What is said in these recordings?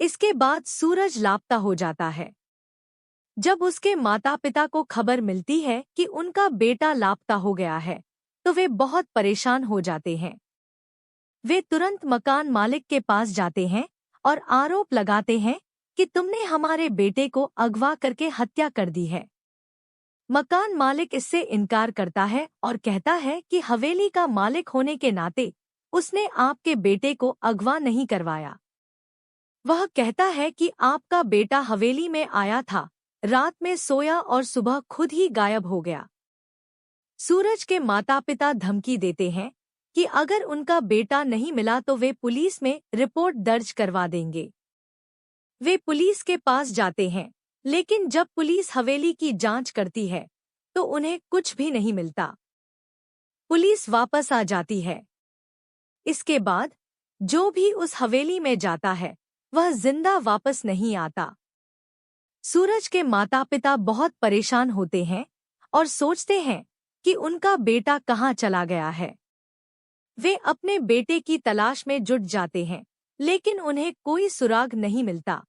इसके बाद सूरज लापता हो जाता है। जब उसके माता पिता को खबर मिलती है कि उनका बेटा लापता हो गया है, तो वे बहुत परेशान हो जाते हैं। वे तुरंत मकान मालिक के पास जाते हैं और आरोप लगाते हैं कि तुमने हमारे बेटे को अगवा करके हत्या कर दी है। मकान मालिक इससे इनकार करता है और कहता है कि हवेली का मालिक होने के नाते उसने आपके बेटे को अगवा नहीं करवाया। वह कहता है कि आपका बेटा हवेली में आया था, रात में सोया और सुबह खुद ही गायब हो गया। सूरज के माता पिता धमकी देते हैं कि अगर उनका बेटा नहीं मिला तो वे पुलिस में रिपोर्ट दर्ज करवा देंगे। वे पुलिस के पास जाते हैं, लेकिन जब पुलिस हवेली की जांच करती है तो उन्हें कुछ भी नहीं मिलता। पुलिस वापस आ जाती है। इसके बाद जो भी उस हवेली में जाता है वह जिंदा वापस नहीं आता। सूरज के माता पिता बहुत परेशान होते हैं और सोचते हैं कि उनका बेटा कहाँ चला गया है। वे अपने बेटे की तलाश में जुट जाते हैं, लेकिन उन्हें कोई सुराग नहीं मिलता।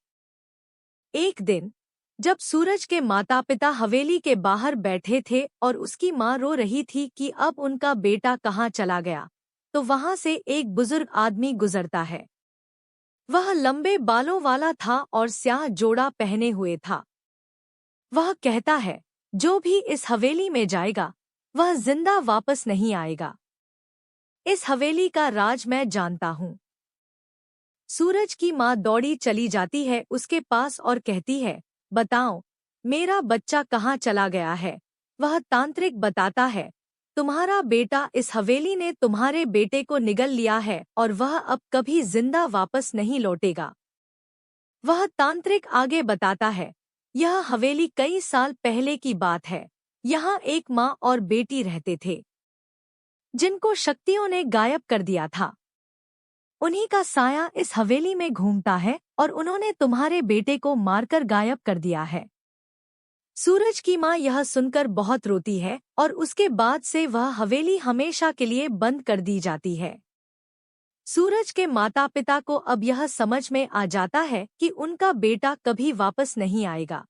एक दिन जब सूरज के माता पिता हवेली के बाहर बैठे थे और उसकी माँ रो रही थी कि अब उनका बेटा कहाँ चला गया, तो वहां से एक बुजुर्ग आदमी गुजरता है। वह लंबे बालों वाला था और स्याह जोड़ा पहने हुए था। वह कहता है, जो भी इस हवेली में जाएगा वह जिंदा वापस नहीं आएगा। इस हवेली का राज मैं जानता हूँ। सूरज की माँ दौड़ी चली जाती है उसके पास और कहती है, बताओ मेरा बच्चा कहाँ चला गया है। वह तांत्रिक बताता है, तुम्हारा बेटा इस हवेली ने तुम्हारे बेटे को निगल लिया है और वह अब कभी जिंदा वापस नहीं लौटेगा। वह तांत्रिक आगे बताता है, यह हवेली कई साल पहले की बात है। यहाँ एक माँ और बेटी रहते थे जिनको शक्तियों ने गायब कर दिया था। उन्हीं का साया इस हवेली में घूमता है और उन्होंने तुम्हारे बेटे को मारकर गायब कर दिया है। सूरज की माँ यह सुनकर बहुत रोती है और उसके बाद से वह हवेली हमेशा के लिए बंद कर दी जाती है। सूरज के माता पिता को अब यह समझ में आ जाता है कि उनका बेटा कभी वापस नहीं आएगा।